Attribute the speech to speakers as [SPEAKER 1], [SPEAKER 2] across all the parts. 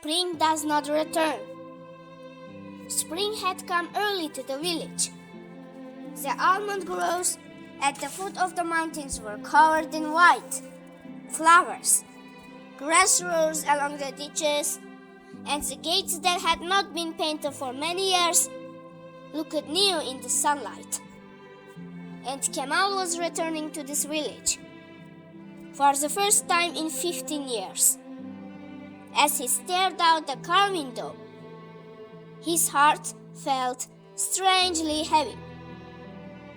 [SPEAKER 1] spring does not return. Spring had come early to the village. The almond groves at the foot of the mountains were covered in white flowers. Grass rose along the ditches, and the gates that had not been painted for many years looked new in the sunlight. And Kemal was returning to this village for the first time in 15 years. As he stared out the car window, his heart felt strangely heavy.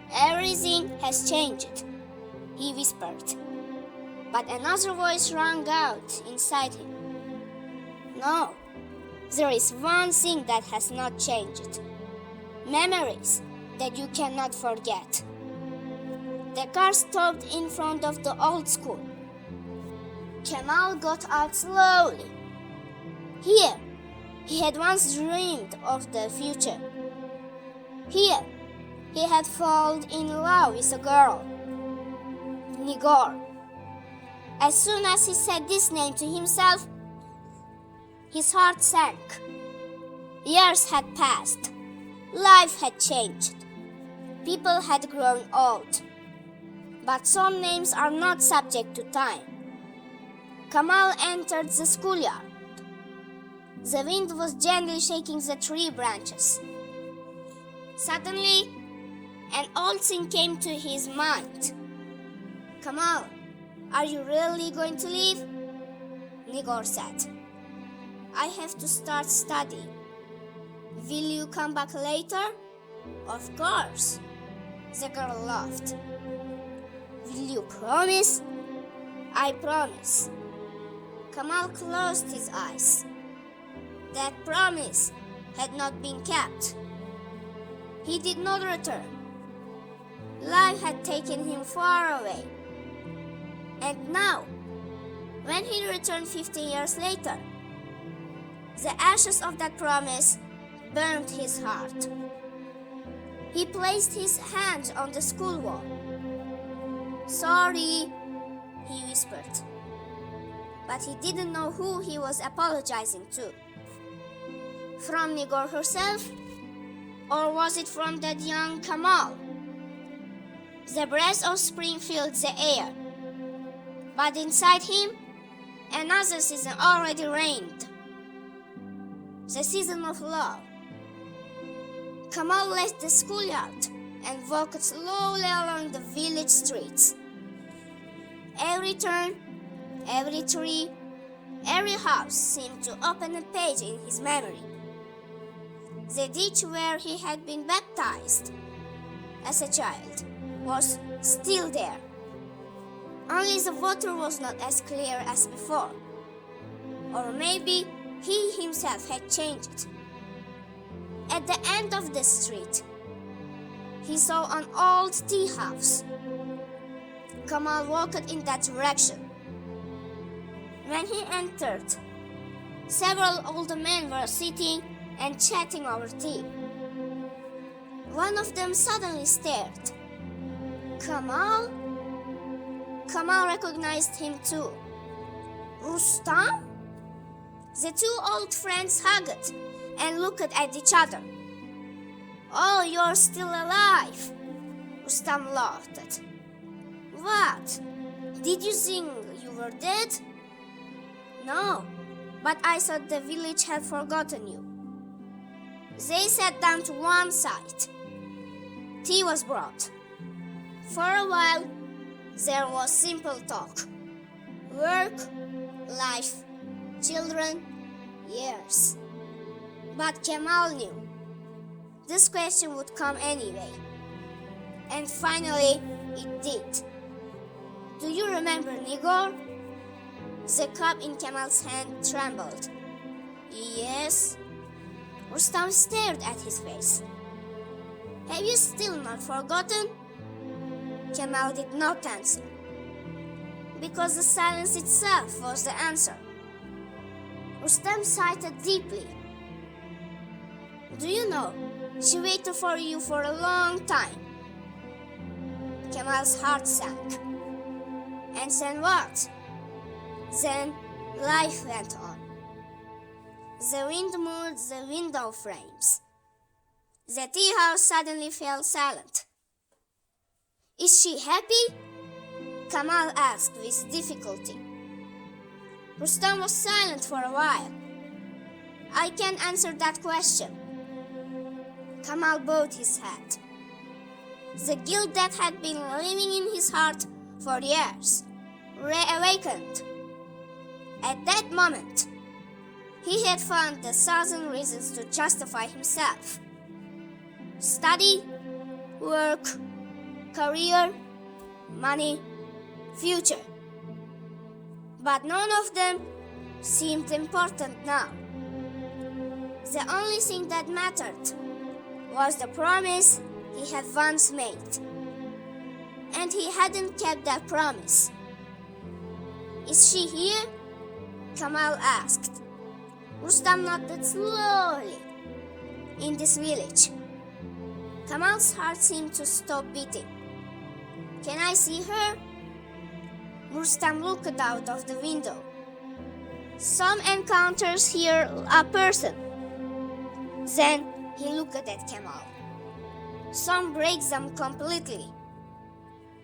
[SPEAKER 1] "Everything has changed," he whispered. But another voice rang out inside him. "No, there is one thing that has not changed. Memories that you cannot forget." The car stopped in front of the old school. Kemal got out slowly. Here, he had once dreamed of the future. Here, he had fallen in love with a girl, Nigor. As soon as he said this name to himself, his heart sank. Years had passed. Life had changed. People had grown old. But some names are not subject to time. Kemal entered the schoolyard. The wind was gently shaking the tree branches. Suddenly, an old thing came to his mind. "Kemal, are you really going to leave?" Nigor said. "I have to start studying. Will you come back later?" "Of course," the girl laughed. "Will you promise?" "I promise." Kemal closed his eyes. That promise had not been kept. He did not return. Life had taken him far away. And now, when he returned 15 years later, the ashes of that promise burned his heart. He placed his hands on the school wall. "Sorry," he whispered. But he didn't know who he was apologizing to. From Nigor herself? Or was it from that young Kemal? The breath of spring filled the air. But inside him, another season already reigned. The season of love. Kemal left the schoolyard and walked slowly along the village streets. Every turn, every tree, every house seemed to open a page in his memory. The ditch where he had been baptized as a child was still there. Only the water was not as clear as before. Or maybe he himself had changed. At the end of the street, he saw an old tea house. Kemal walked in that direction. When he entered, several old men were sitting and chatting over tea. One of them suddenly stared. "Kemal?" Kemal recognized him too. "Rustam?" The two old friends hugged and looked at each other. "Oh, you're still alive," Rustam laughed. "What? Did you think you were dead?" "No, but I thought the village had forgotten you." They sat down to one side. Tea was brought. For a while, there was simple talk. Work, life, children, years. But Kemal knew this question would come anyway. And finally, it did. "Do you remember Nigor?" The cup in Kemal's hand trembled. "Yes." Rustam stared at his face. "Have you still not forgotten?" Kemal did not answer, because the silence itself was the answer. Rustam sighed deeply. "Do you know, she waited for you for a long time." Kemal's heart sank. And then what? Then life went on. The wind moved the window frames. The tea house suddenly fell silent. "Is she happy?" Kamal asked with difficulty. Rustam was silent for a while. "I can't answer that question." Kamal bowed his head. The guilt that had been living in his heart for years reawakened. At that moment, he had found 1,000 reasons to justify himself. Study, work, career, money, future. But none of them seemed important now. The only thing that mattered was the promise he had once made. And he hadn't kept that promise. "Is she here?" Kamal asked. Rustam nodded slowly. "In this village." Kamal's heart seemed to stop beating. "Can I see her?" Rustam looked out of the window. "Some encounters here a person." Then he looked at Kamal. "Some breaks them completely."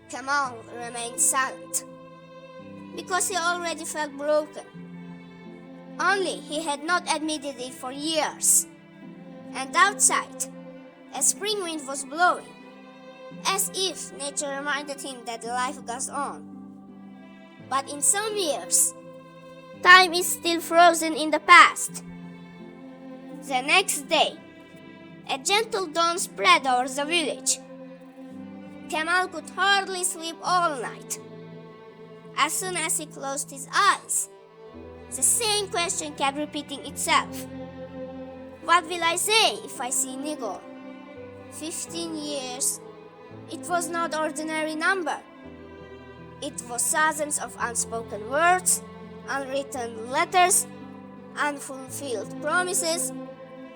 [SPEAKER 1] Kamal remained silent because he already felt broken. Only he had not admitted it for years. And outside, a spring wind was blowing, as if nature reminded him that life goes on. But in some years, time is still frozen in the past. The next day, a gentle dawn spread over the village. Kamal could hardly sleep all night. As soon as he closed his eyes, the same question kept repeating itself. "What will I say if I see Nigor?" 15 years. It was not ordinary number. It was thousands of unspoken words, unwritten letters, unfulfilled promises,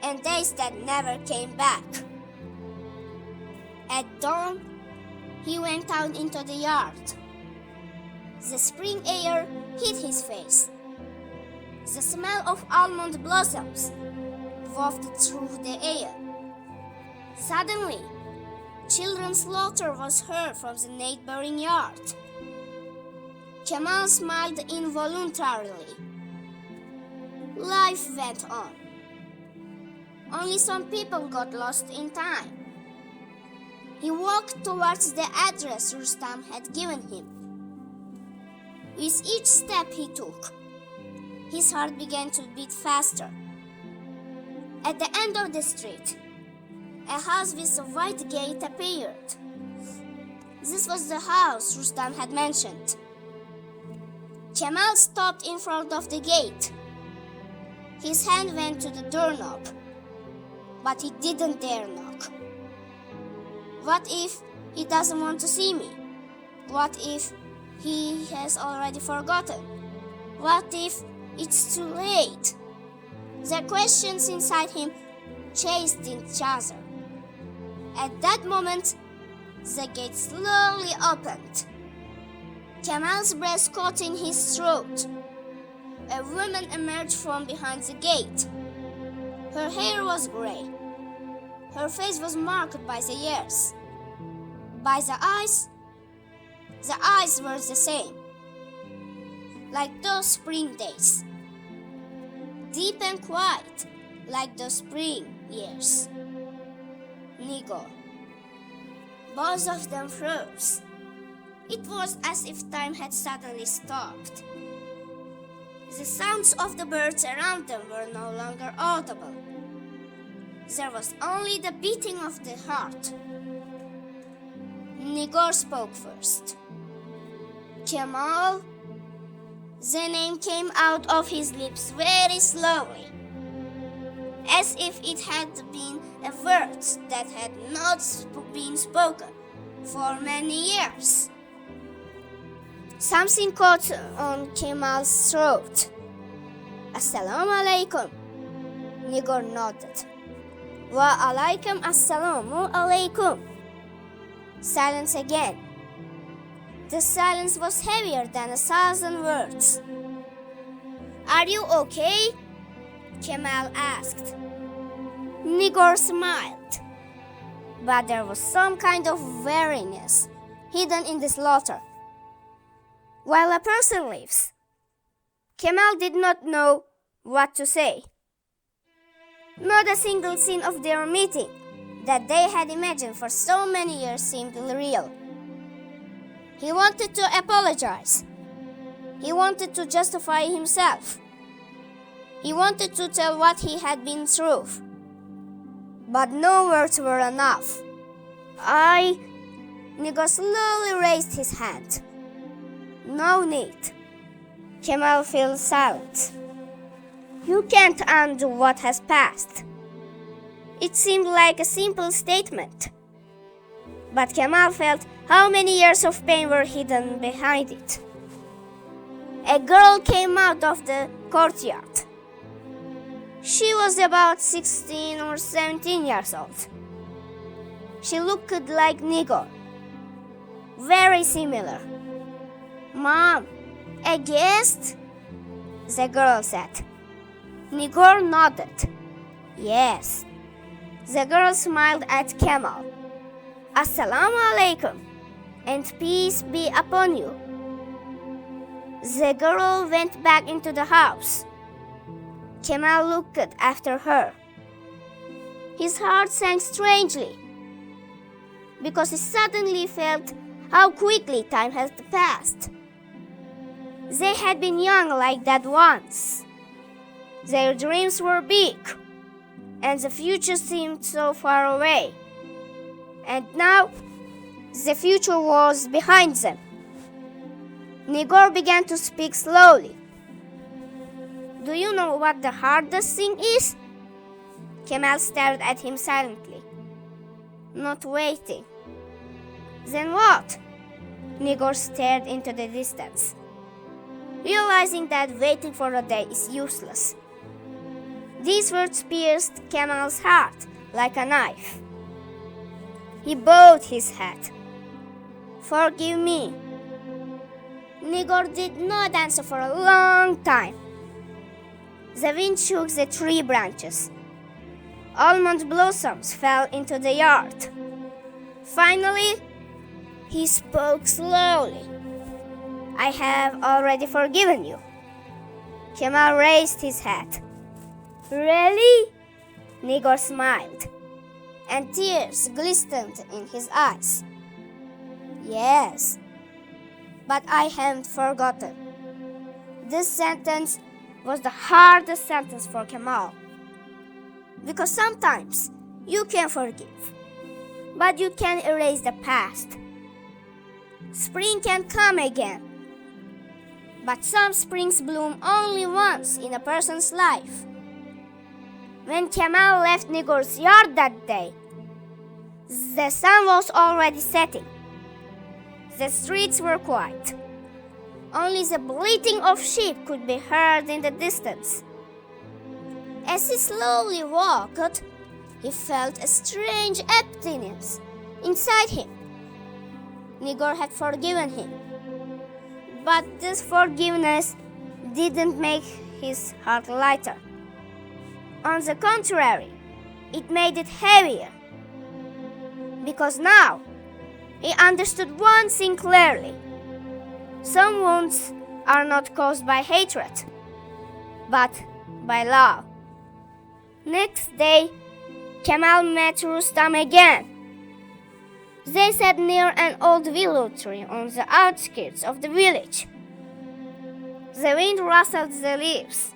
[SPEAKER 1] and days that never came back. At dawn, he went out into the yard. The spring air hit his face. The smell of almond blossoms wafted through the air. Suddenly, children's laughter was heard from the neighboring yard. Kamal smiled involuntarily. Life went on. Only some people got lost in time. He walked towards the address Rustam had given him. With each step he took, his heart began to beat faster. At the end of the street, a house with a white gate appeared. This was the house Rustam had mentioned. Kamal stopped in front of the gate. His hand went to the doorknob, but he didn't dare knock. What if he doesn't want to see me? What if he has already forgotten? What if it's too late? The questions inside him chased each other. At that moment, the gate slowly opened. Kamal's breath caught in his throat. A woman emerged from behind the gate. Her hair was gray. Her face was marked by the years. By the eyes were the same, like those spring days. Deep and quiet, like those spring years. Nigor. Both of them froze. It was as if time had suddenly stopped. The sounds of the birds around them were no longer audible. There was only the beating of the heart. Nigor spoke first. Kamal? The name came out of his lips very slowly, as if it had been a word that had not been spoken for many years. Something caught on Kamal's throat. "Assalamu alaikum." Nigor nodded. "Wa alaikum assalamu alaikum." Silence again. The silence was heavier than 1,000 words. "Are you okay?" Kemal asked. Nigor smiled, but there was some kind of weariness hidden in the slaughter. While a person lives, Kemal did not know what to say. Not a single scene of their meeting that they had imagined for so many years seemed real. He wanted to apologize. He wanted to justify himself. He wanted to tell what he had been through. But no words were enough. Nigor slowly raised his hand. No need. Kemal fell silent. You can't undo what has passed. It seemed like a simple statement. But Kemal felt how many years of pain were hidden behind it. A girl came out of the courtyard. She was about 16 or 17 years old. She looked like Nigor. Very similar. Mom, a guest? The girl said. Nigor nodded. Yes. The girl smiled at Kemal. Assalamu alaikum, and peace be upon you. The girl went back into the house. Kemal looked after her. His heart sank strangely, because he suddenly felt how quickly time had passed. They had been young like that once. Their dreams were big, and the future seemed so far away. And now, the future was behind them. Nigor began to speak slowly. Do you know what the hardest thing is? Kemal stared at him silently, not waiting. Then what? Nigor stared into the distance, realizing that waiting for a day is useless. These words pierced Kemal's heart like a knife. He bowed his head. Forgive me. Nigor did not answer for a long time. The wind shook the tree branches. Almond blossoms fell into the yard. Finally, he spoke slowly. I have already forgiven you. Kemal raised his head. Really? Nigor smiled, and tears glistened in his eyes. Yes, but I haven't forgotten. This sentence was the hardest sentence for Kemal. Because sometimes you can forgive, but you can erase the past. Spring can come again, but some springs bloom only once in a person's life. When Kemal left Nigor's yard that day, the sun was already setting. The streets were quiet. Only the bleating of sheep could be heard in the distance. As he slowly walked, he felt a strange emptiness inside him. Nigor had forgiven him, but this forgiveness didn't make his heart lighter. On the contrary, it made it heavier. Because now, he understood one thing clearly. Some wounds are not caused by hatred, but by love. Next day, Kemal met Rustam again. They sat near an old willow tree on the outskirts of the village. The wind rustled the leaves.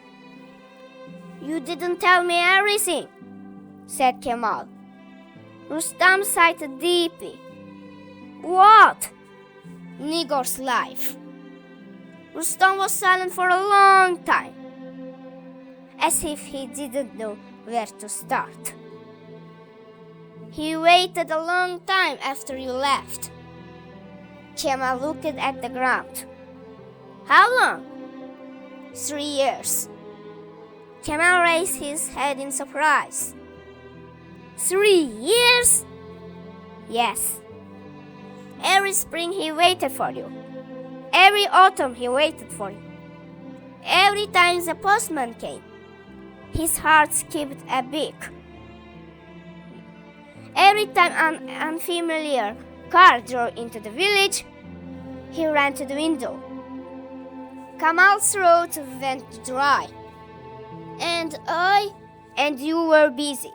[SPEAKER 1] You didn't tell me everything, said Kemal. Rustam sighed deeply. What? Nigor's life. Rustam was silent for a long time, as if he didn't know where to start. He waited a long time after you left. Kemal looked at the ground. How long? 3 years. Kemal raised his head in surprise. 3 years? Yes. Every spring he waited for you. Every autumn he waited for you. Every time the postman came. his heart skipped a beat. Every time an unfamiliar car drove into the village, he ran to the window. Kamal's throat went dry. And you were busy.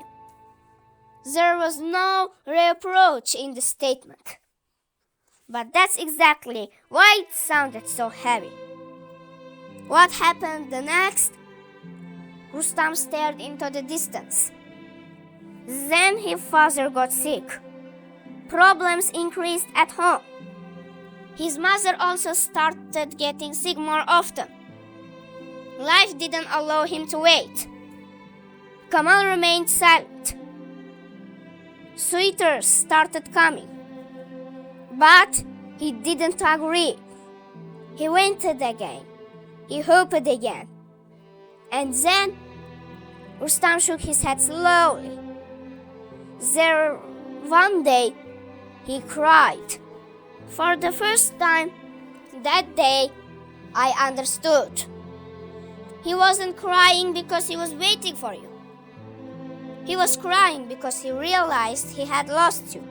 [SPEAKER 1] There was no reproach in the statement. But that's exactly why it sounded so heavy. What happened the next? Rustam stared into the distance. Then his father got sick. Problems increased at home. His mother also started getting sick more often. Life didn't allow him to wait. Kamal remained silent. Suitors started coming. But he didn't agree. He waited again. He hoped again. And then Rustam shook his head slowly. There, one day, he cried. For the first time that day, I understood. He wasn't crying because he was waiting for you. He was crying because he realized he had lost you.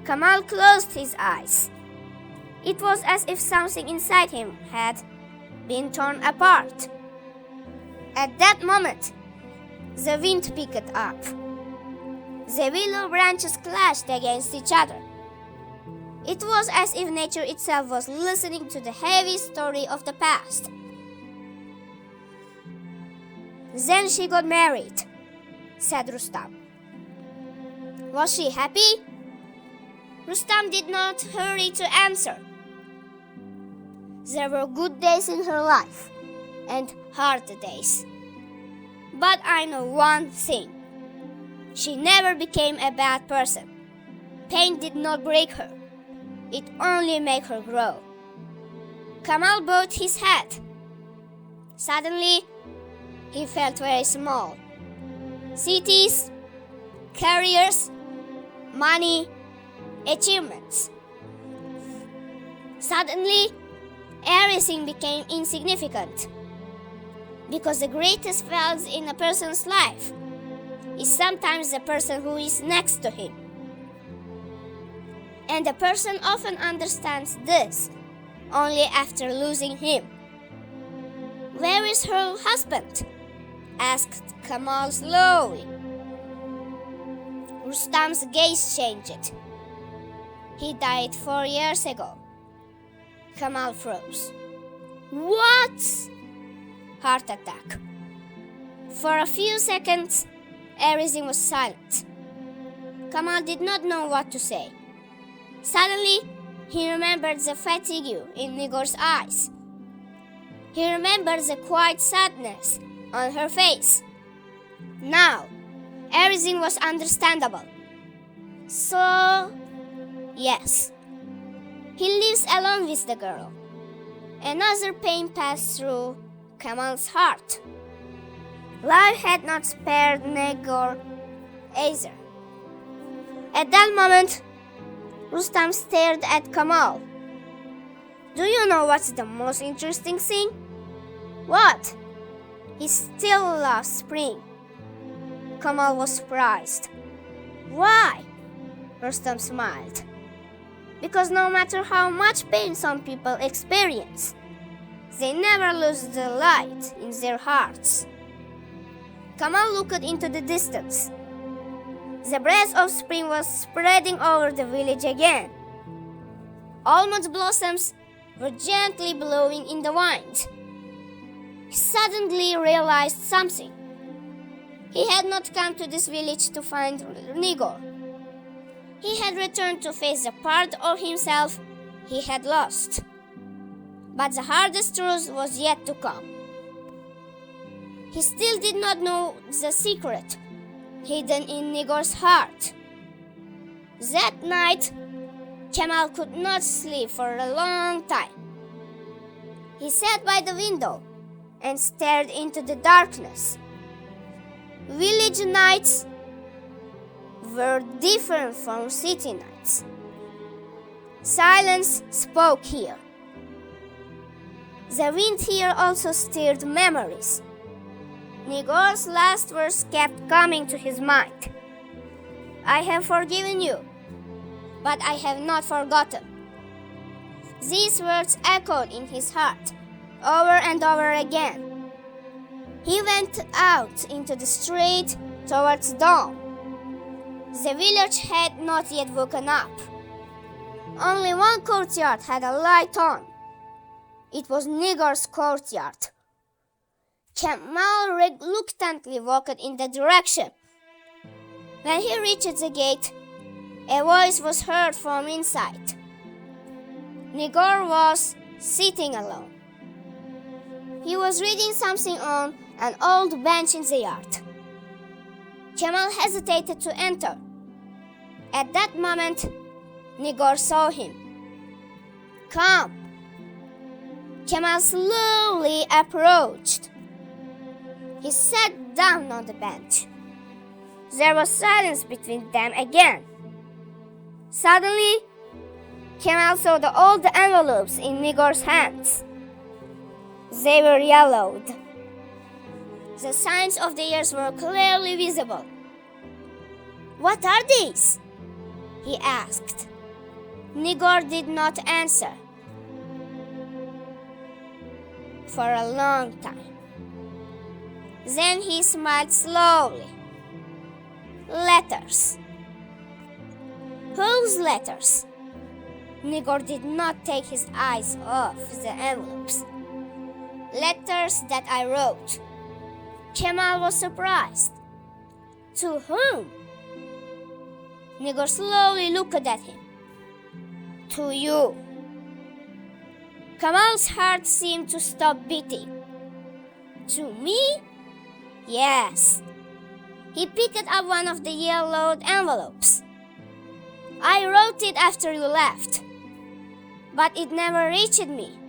[SPEAKER 1] Kamal closed his eyes. It was as if something inside him had been torn apart. At that moment, the wind picked up. The willow branches clashed against each other. It was as if nature itself was listening to the heavy story of the past. Then she got married, said Rustam. Was she happy? Rustam did not hurry to answer. There were good days in her life and hard days. But I know one thing. She never became a bad person. Pain did not break her. It only made her grow. Kamal bowed his head. Suddenly, he felt very small. Cities, careers, money, achievements. Suddenly, everything became insignificant. Because the greatest wealth in a person's life is sometimes the person who is next to him. And the person often understands this only after losing him. Where is her husband? Asked Kamal slowly. Rustam's gaze changed. He died 4 years ago. Kamal froze. What? Heart attack. For a few seconds, everything was silent. Kamal did not know what to say. Suddenly, he remembered the fatigue in Nigor's eyes. He remembered the quiet sadness on her face. Now, everything was understandable. So, yes, he lives alone with the girl. Another pain passed through Kamal's heart. Life had not spared Nigor either. At that moment, Rustam stared at Kamal. Do you know what's the most interesting thing? What? He still loves spring. Kamal was surprised. Why? Rustam smiled. Because no matter how much pain some people experience, they never lose the light in their hearts. Kamal looked into the distance. The breath of spring was spreading over the village again. Almond blossoms were gently blowing in the wind. He suddenly realized something. He had not come to this village to find Nigor. He had returned to face the part of himself he had lost. But the hardest truth was yet to come. He still did not know the secret hidden in Nigor's heart. That night, Kamal could not sleep for a long time. He sat by the window and stared into the darkness. Village nights were different from city nights. Silence spoke here. The wind here also stirred memories. Nigor's last words kept coming to his mind. I have forgiven you, but I have not forgotten. These words echoed in his heart over and over again. He went out into the street towards dawn. The village had not yet woken up. Only one courtyard had a light on. It was Nigor's courtyard. Kemal reluctantly walked in the direction. When he reached the gate, a voice was heard from inside. Nigor was sitting alone. He was reading something on an old bench in the yard. Kemal hesitated to enter. At that moment, Nigor saw him. Come. Kemal slowly approached. He sat down on the bench. There was silence between them again. Suddenly, Kemal saw the old envelopes in Nigor's hands. They were yellowed. The signs of the years were clearly visible. What are these? He asked. Nigor did not answer. For a long time. Then he smiled slowly. Letters. Whose letters? Nigor did not take his eyes off the envelopes. Letters that I wrote. Kemal was surprised. To whom? Nigor slowly looked at him. To you. Kemal's heart seemed to stop beating. To me? Yes. He picked up one of the yellowed envelopes. I wrote it after you left, but it never reached me.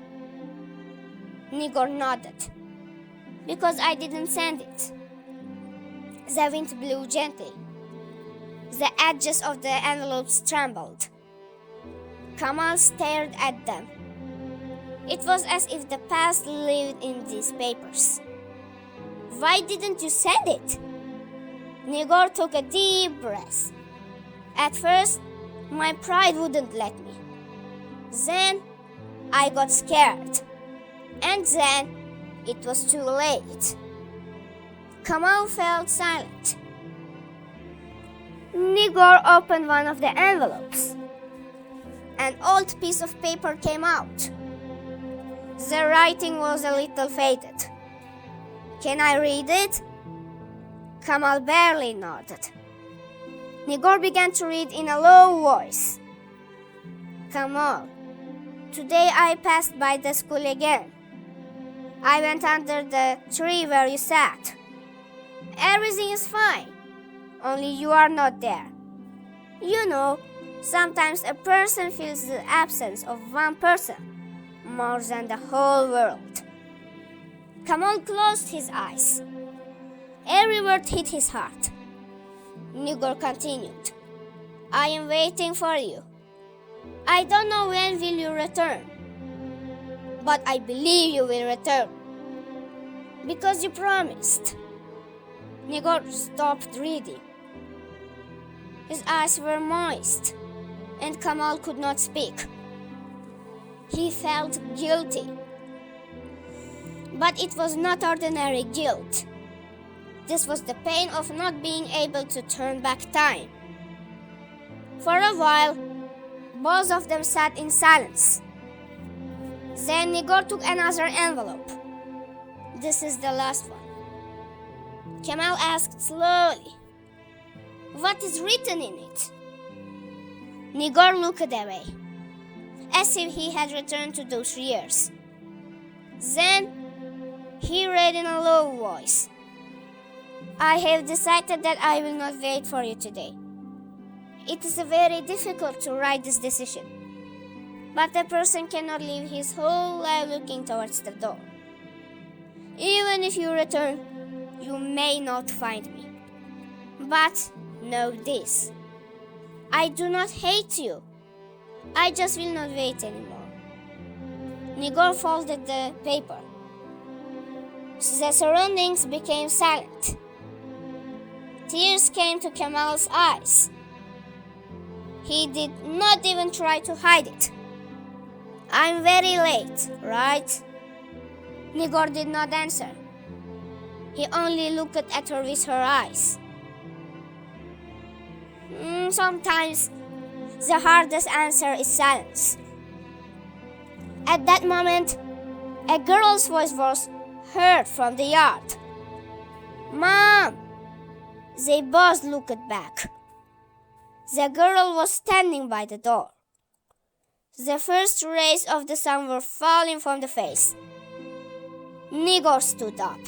[SPEAKER 1] Nigor nodded. Because I didn't send it. The wind blew gently. The edges of the envelopes trembled. Kemal stared at them. It was as if the past lived in these papers. Why didn't you send it? Nigor took a deep breath. At first, my pride wouldn't let me. Then, I got scared. And then, it was too late. Kemal felt silent. Nigor opened one of the envelopes. An old piece of paper came out. The writing was a little faded. Can I read it? Kemal barely nodded. Nigor began to read in a low voice. Kemal, today I passed by the school again. I went under the tree where you sat. Everything is fine, only you are not there. You know, sometimes a person feels the absence of one person more than the whole world. Kemal closed his eyes. Every word hit his heart. Nigor continued. I am waiting for you. I don't know when will you return, but I believe you will return. Because you promised. Nigor stopped reading. His eyes were moist, and Kemal could not speak. He felt guilty. But it was not ordinary guilt. This was the pain of not being able to turn back time. For a while, both of them sat in silence. Then Nigor took another envelope. This is the last one. Kemal asked slowly, what is written in it? Nigor looked away, as if he had returned to those years. Then he read in a low voice, I have decided that I will not wait for you today. It is very difficult to write this decision, but a person cannot live his whole life looking towards the door. Even if you return, you may not find me. But know this, I do not hate you. I just will not wait anymore. Nigor folded the paper. The surroundings became silent. Tears came to Kemal's eyes. He did not even try to hide it. "I'm very late, right?" Nigor did not answer. He only looked at her with her eyes. Sometimes the hardest answer is silence. At that moment, a girl's voice was heard from the yard. "Mom!" They both looked back. The girl was standing by the door. The first rays of the sun were falling from the face. Nigor stood up,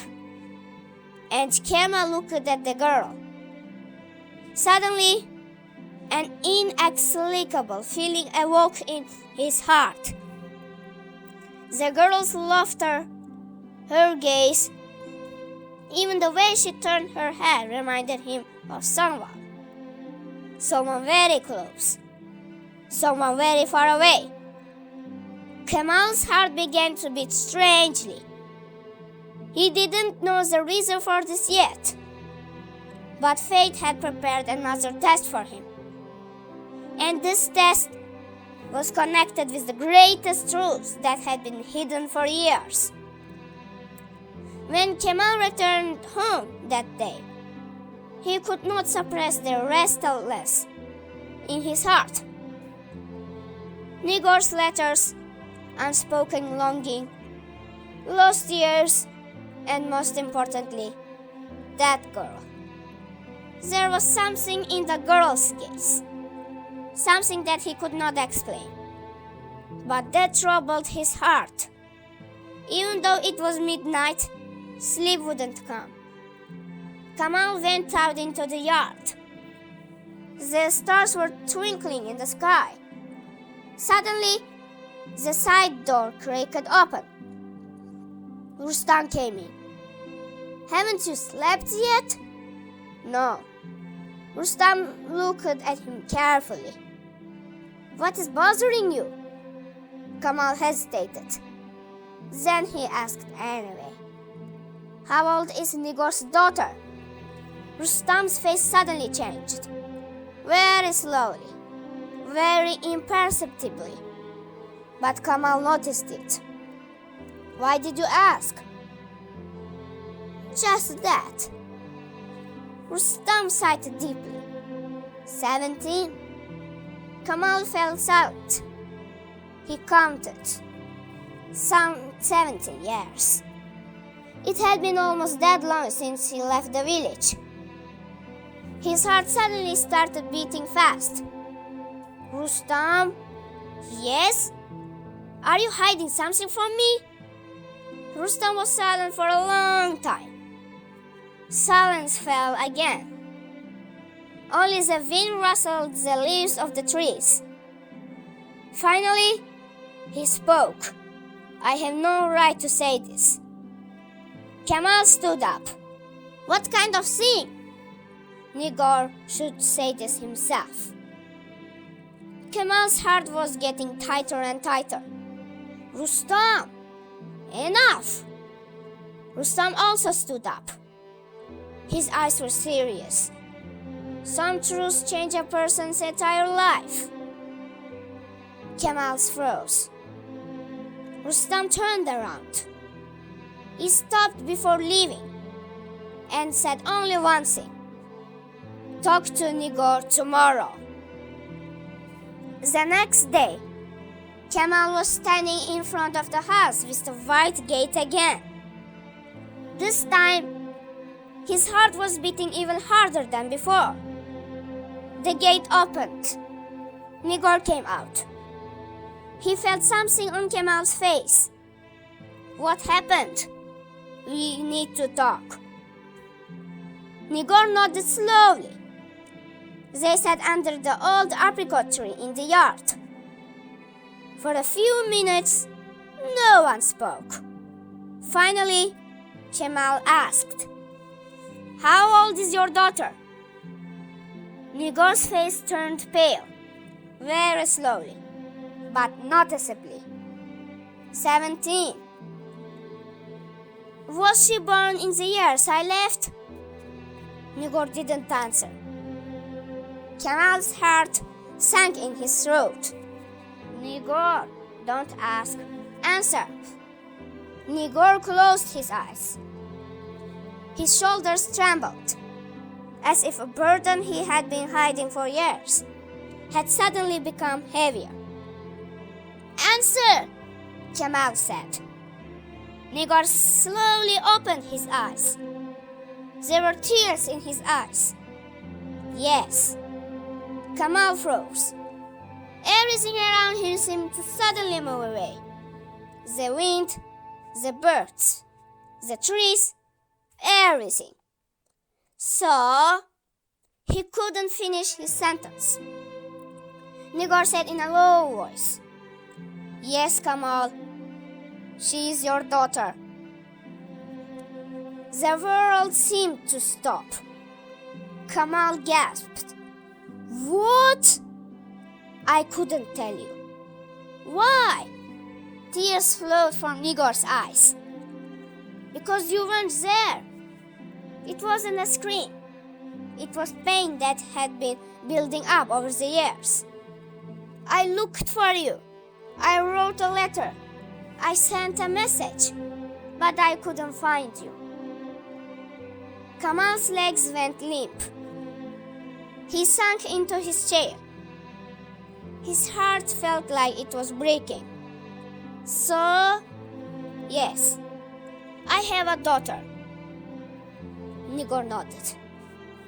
[SPEAKER 1] and Kemal looked at the girl. Suddenly, an inexplicable feeling awoke in his heart. The girl's laughter, her gaze, even the way she turned her head reminded him of someone. Someone very close, someone very far away. Kemal's heart began to beat strangely. He didn't know the reason for this yet, but fate had prepared another test for him. And this test was connected with the greatest truths that had been hidden for years. When Kemal returned home that day, he could not suppress the restlessness in his heart. Nigor's letters, unspoken longing, lost years, and most importantly, that girl. There was something in the girl's gaze, something that he could not explain, but that troubled his heart. Even though it was midnight, sleep wouldn't come. Kemal went out into the yard. The stars were twinkling in the sky. Suddenly, the side door cracked open. Rustam came in. "Haven't you slept yet?" "No." Rustam looked at him carefully. "What is bothering you?" Kemal hesitated. Then he asked anyway. "How old is Nigor's daughter?" Rustam's face suddenly changed. Very slowly, very imperceptibly. But Kemal noticed it. "Why did you ask?" "Just that." Rustam sighed deeply. 17. Kemal fell silent. He counted. Some 17 years. It had been almost that long since he left the village. His heart suddenly started beating fast. "Rustam?" "Yes?" "Are you hiding something from me?" Rustam was silent for a long time. Silence fell again. Only the wind rustled the leaves of the trees. Finally, he spoke. "I have no right to say this." Kemal stood up. "What kind of thing?" Nigor should say this himself. Kemal's heart was getting tighter and tighter. "Rustam, enough!" Rustam also stood up. His eyes were serious. Some truths change a person's entire life. Kemal froze. Rustam turned around. He stopped before leaving and said only one thing. "Talk to Nigor tomorrow." The next day, Kemal was standing in front of the house with the white gate again. This time, his heart was beating even harder than before. The gate opened. Nigor came out. He felt something on Kemal's face. "What happened?" "We need to talk." Nigor nodded slowly. They sat under the old apricot tree in the yard. For a few minutes, no one spoke. Finally, Kemal asked, "How old is your daughter?" Nigor's face turned pale, very slowly, but noticeably. 17. Was she born in the years I left? Nigor didn't answer. Kamal's heart sank in his throat. Nigor, don't ask. Answer. Nigor closed his eyes. His shoulders trembled, as if a burden he had been hiding for years had suddenly become heavier. Answer, Kamal said. Nigor slowly opened his eyes. There were tears in his eyes. Yes. Kamal froze. Everything around him seemed to suddenly move away. The wind, the birds, the trees, everything. So, he couldn't finish his sentence. Nigor said in a low voice, Yes, Kamal, she is your daughter. The world seemed to stop. Kamal gasped. What? I couldn't tell you. Why? Tears flowed from Nigor's eyes. Because you weren't there. It wasn't a scream. It was pain that had been building up over the years. I looked for you. I wrote a letter. I sent a message. But I couldn't find you. Kamal's legs went limp. He sank into his chair. His heart felt like it was breaking. So, yes, I have a daughter. Nigor nodded.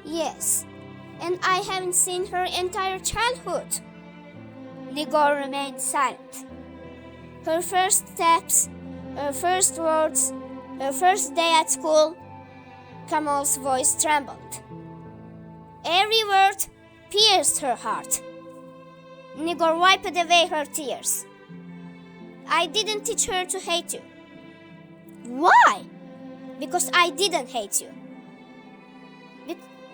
[SPEAKER 1] Yes, and I haven't seen her entire childhood. Nigor remained silent. Her first steps, her first words, her first day at school, Kamal's voice trembled. Every word pierced her heart. Nigor wiped away her tears. I didn't teach her to hate you. Why? Because I didn't hate you.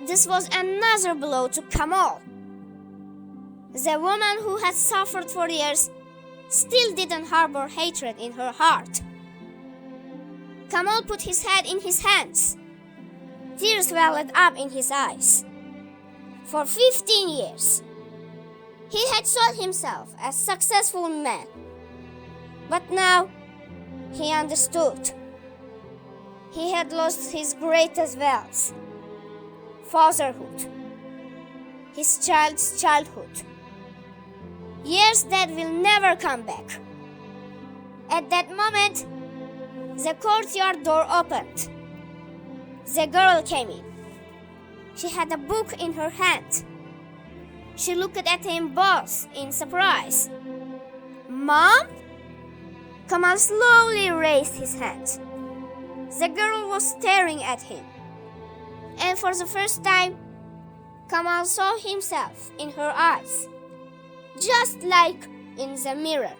[SPEAKER 1] This was another blow to Kamal. The woman who had suffered for years still didn't harbor hatred in her heart. Kamal put his head in his hands. Tears welled up in his eyes. For 15 years, he had thought himself a successful man. But now, he understood. He had lost his greatest wealth, fatherhood, his child's childhood. Years that will never come back. At that moment, the courtyard door opened. The girl came in. She had a book in her hand. She looked at him both in surprise. Mom? Kamal slowly raised his hand. The girl was staring at him. And for the first time, Kamal saw himself in her eyes, just like in the mirror.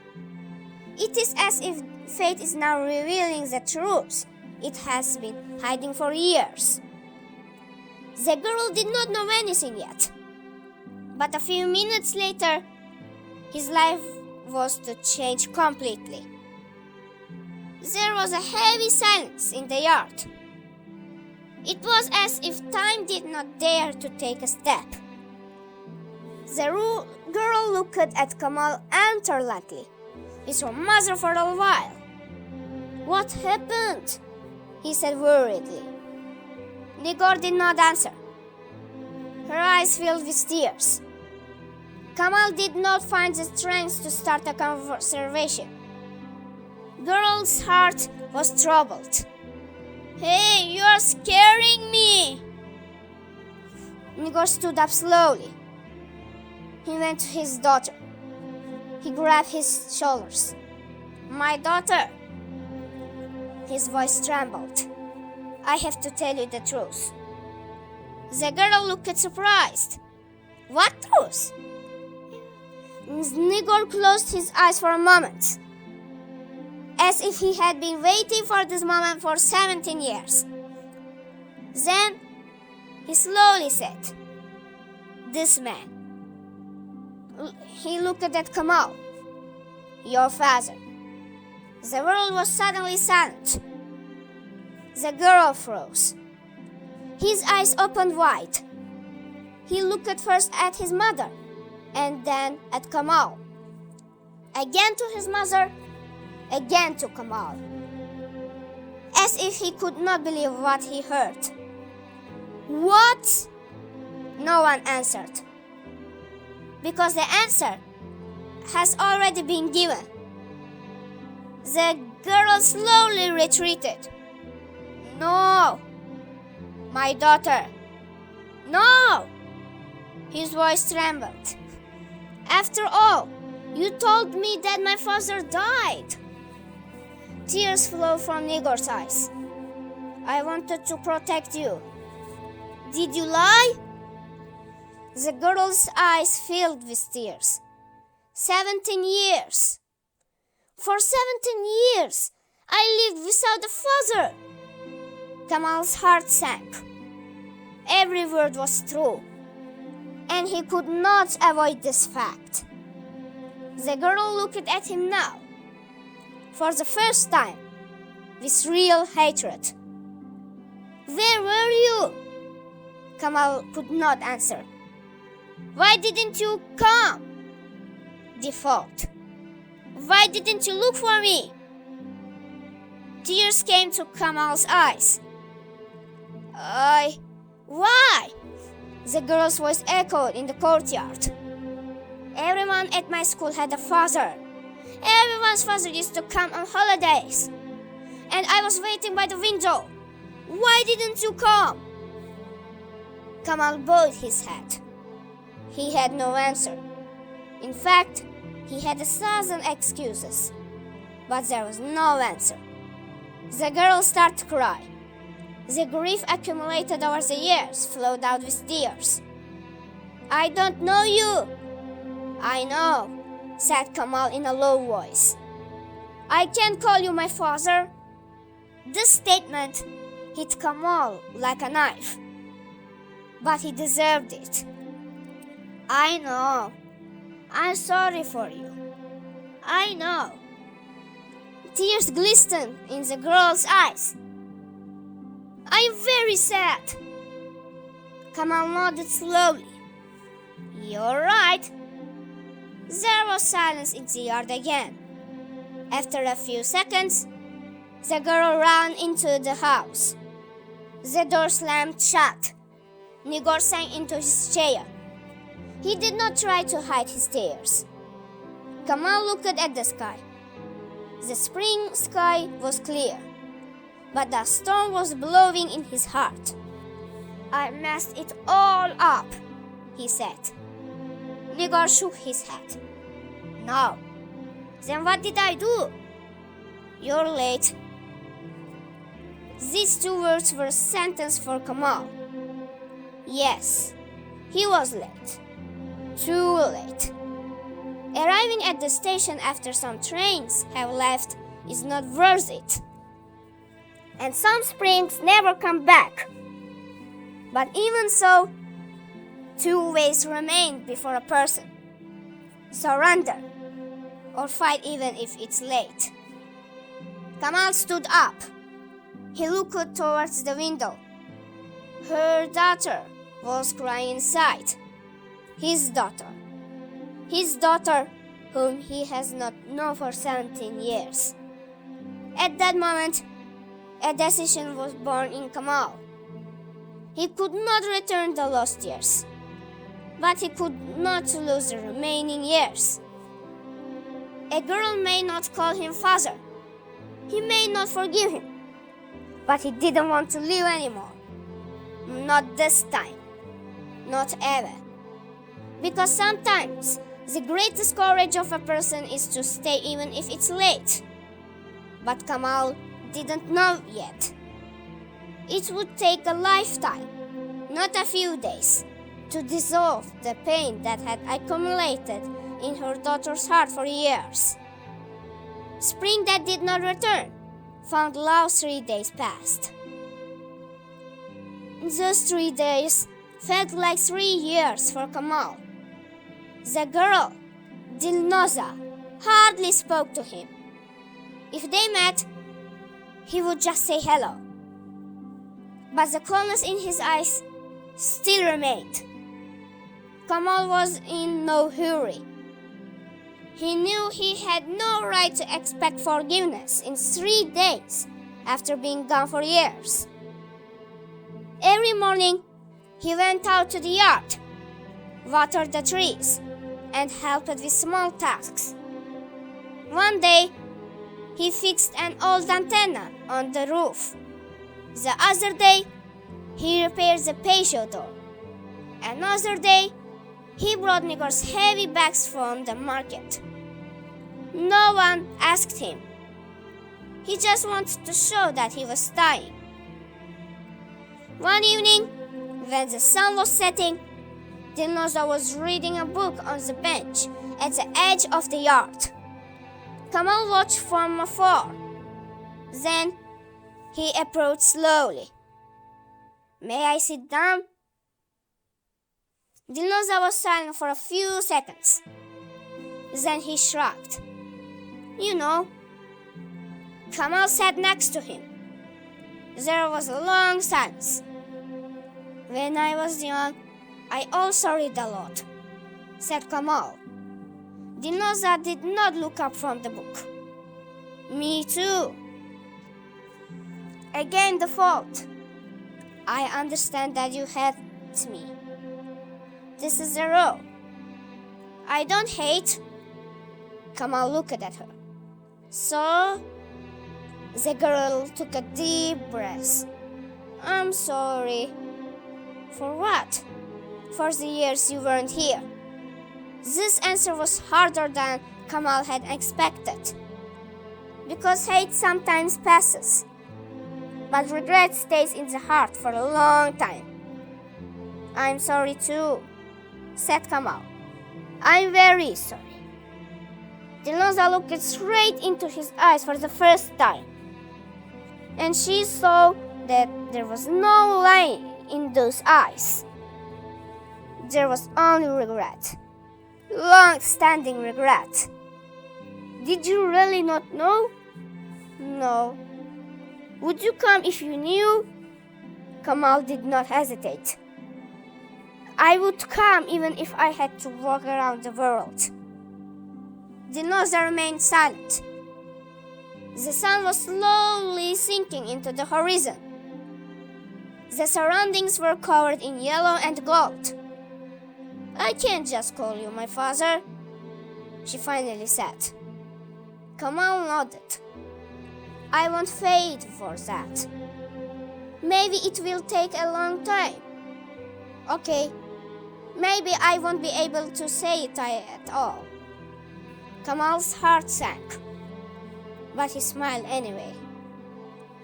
[SPEAKER 1] It is as if fate is now revealing the truth it has been hiding for years. The girl did not know anything yet. But a few minutes later, his life was to change completely. There was a heavy silence in the yard. It was as if time did not dare to take a step. The girl looked at Kamal intently. Is your mother for a while? What happened? He said worriedly. Nigor did not answer. Her eyes filled with tears. Kamal did not find the strength to start a conversation. Girl's heart was troubled. Hey, you are scaring me! Nigor stood up slowly. He went to his daughter. He grabbed his shoulders. My daughter! His voice trembled. I have to tell you the truth. The girl looked surprised. What truth? Nigor closed his eyes for a moment, as if he had been waiting for this moment for 17 years. Then he slowly said, This man. He looked at Kamal. Your father. The world was suddenly silent. The girl froze. His eyes opened wide. He looked first at his mother and then at Kamal. Again to his mother, again to Kamal. As if he could not believe what he heard. What? No one answered. Because the answer has already been given. The girl slowly retreated. No, my daughter. No! His voice trembled. After all, you told me that my father died. Tears flowed from Igor's eyes. I wanted to protect you. Did you lie? The girl's eyes filled with tears. 17 years. For 17 years, I lived without a father. Kamal's heart sank. Every word was true, and he could not avoid this fact. The girl looked at him now, for the first time, with real hatred. Where were you? Kamal could not answer. Why didn't you come? Default. Why didn't you look for me? Tears came to Kamal's eyes. Why? The girl's voice echoed in the courtyard. Everyone at my school had a father. Everyone's father used to come on holidays. And I was waiting by the window. Why didn't you come? Kamal bowed his head. He had no answer. In fact, he had 1,000 excuses. But there was no answer. The girl started to cry. The grief accumulated over the years flowed out with tears. I don't know you. I know, said Kamal in a low voice. I can't call you my father. This statement hit Kamal like a knife. But he deserved it. I know. I'm sorry for you. I know. Tears glistened in the girl's eyes. I'm very sad. Kamal nodded slowly. You're right. There was silence in the yard again. After a few seconds, the girl ran into the house. The door slammed shut. Igor sank into his chair. He did not try to hide his tears. Kamal looked at the sky. The spring sky was clear, but the storm was blowing in his heart. I messed it all up, he said. Igor shook his head. No. Then what did I do? You're late. These two words were a sentence for Kamal. Yes, he was late. Too late. Arriving at the station after some trains have left is not worth it. And some springs never come back. But even so, two ways remain before a person. Surrender, or fight even if it's late. Kamal stood up. He looked towards the window. Her daughter was crying inside. His daughter whom he has not known for 17 years. At that moment, a decision was born in Kamal. He could not return the lost years, but he could not lose the remaining years. A girl may not call him father. He may not forgive him, but he didn't want to live anymore. Not this time. Not ever. Because sometimes the greatest courage of a person is to stay even if it's late. But Kamal didn't know yet. It would take a lifetime, not a few days, to dissolve the pain that had accumulated in her daughter's heart for years. Spring that did not return found love 3 days past. Those 3 days felt like 3 years for Kamal. The girl, Dilnoza, hardly spoke to him. If they met, he would just say hello. but the calmness in his eyes still remained. Kamal was in no hurry. He knew he had no right to expect forgiveness in 3 days after being gone for years. Every morning, he went out to the yard, watered the trees, and helped with small tasks. One day, he fixed an old antenna on the roof. The other day, he repaired the patio door. Another day, he brought Nico's heavy bags from the market. No one asked him. He just wanted to show that he was dying. One evening, when the sun was setting, Dilnoza was reading a book on the bench at the edge of the yard. Kamal watched from afar. Then he approached slowly. "May I sit down?" Dilnoza was silent for a few seconds. Then he shrugged. "You know." Kamal sat next to him. There was a long silence. "When I was young, I also read a lot," said Kamal. Dilnoza did not look up from the book. "Me too." Again the fault. "I understand that you hate me. This is a row." "I don't hate." Kamal looked at her. "So?" The girl took a deep breath. "I'm sorry." "For what?" "For the years you weren't here." This answer was harder than Kamal had expected. Because hate sometimes passes, but regret stays in the heart for a long time. "I'm sorry too," said Kamal. "I'm very sorry." Dilnoza looked straight into his eyes for the first time, and she saw that there was no lie in those eyes. There was only regret, long-standing regret. "Did you really not know?" "No." "Would you come if you knew?" Kamal did not hesitate. "I would come even if I had to walk around the world." Dilnoza remained silent. The sun was slowly sinking into the horizon. The surroundings were covered in yellow and gold. "I can't just call you my father," she finally said. Kamal nodded. "I won't fade for that. Maybe it will take a long time. Okay, maybe I won't be able to say it at all." Kamal's heart sank, but he smiled anyway.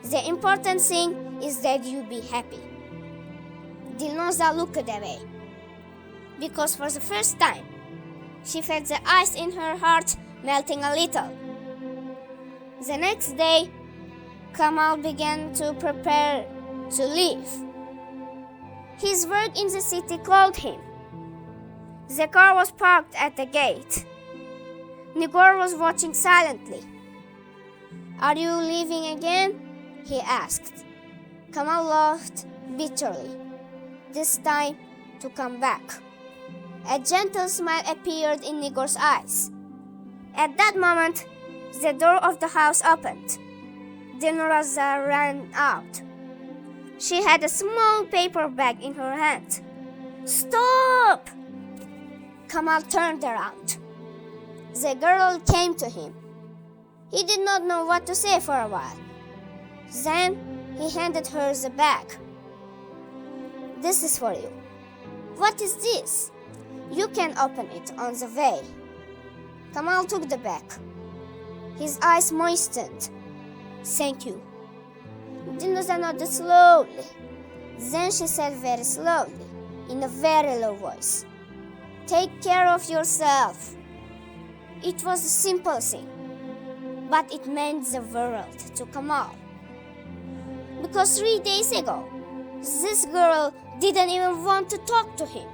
[SPEAKER 1] "The important thing is that you be happy." Dilnoza looked away, because for the first time, she felt the ice in her heart melting a little. The next day, Kamal began to prepare to leave. His work in the city called him. The car was parked at the gate. Nigor was watching silently. "Are you leaving again?" he asked. Kamal laughed bitterly, this time to come back. A gentle smile appeared in Nigor's eyes. At that moment, the door of the house opened. Dilnoza ran out. She had a small paper bag in her hand. "Stop!" Kamal turned around. The girl came to him. He did not know what to say for a while. Then he handed her the bag. "This is for you." "What is this?" "You can open it on the way." Kamal took the bag. His eyes moistened. "Thank you." Dilnoza nodded slowly. Then she said very slowly, in a very low voice, "Take care of yourself." It was a simple thing, but it meant the world to Kamal. Because 3 days ago, this girl didn't even want to talk to him.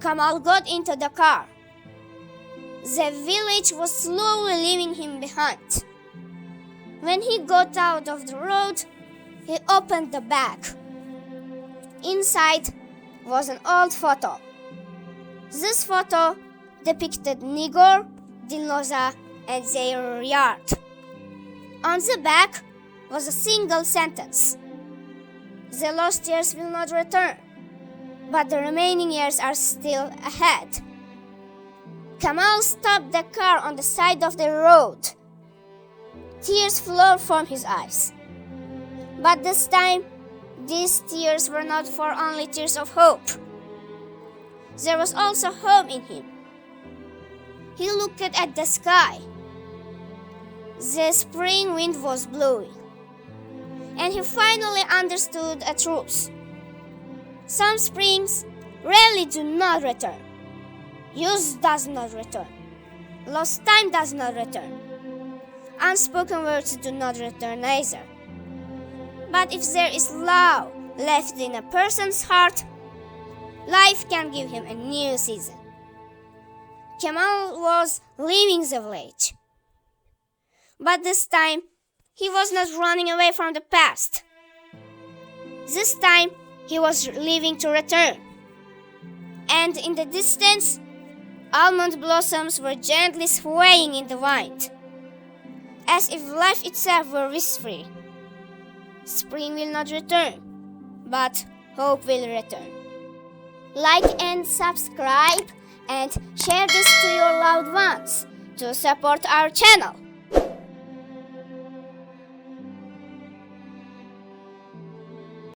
[SPEAKER 1] Kamal got into the car. The village was slowly leaving him behind. When he got out of the road, He opened the bag. Inside was an old photo. This photo depicted Nigor, Dilnoza, and their yard. On the back was a single sentence: "The lost years will not return, but the remaining years are still ahead." Kamal stopped the car on the side of the road. Tears flowed from his eyes. But this time, these tears were not for only tears of hope. There was also hope in him. He looked at the sky. The spring wind was blowing, and he finally understood a truth. Some springs really do not return. Youth does not return. Lost time does not return. Unspoken words do not return either. But if there is love left in a person's heart, life can give him a new season. Kemal was leaving the village. But this time, he was not running away from the past. This time, he was leaving to return. And in the distance, almond blossoms were gently swaying in the wind, as if life itself were whispering. Spring will not return, but hope will return. Like and subscribe and share this to your loved ones to support our channel.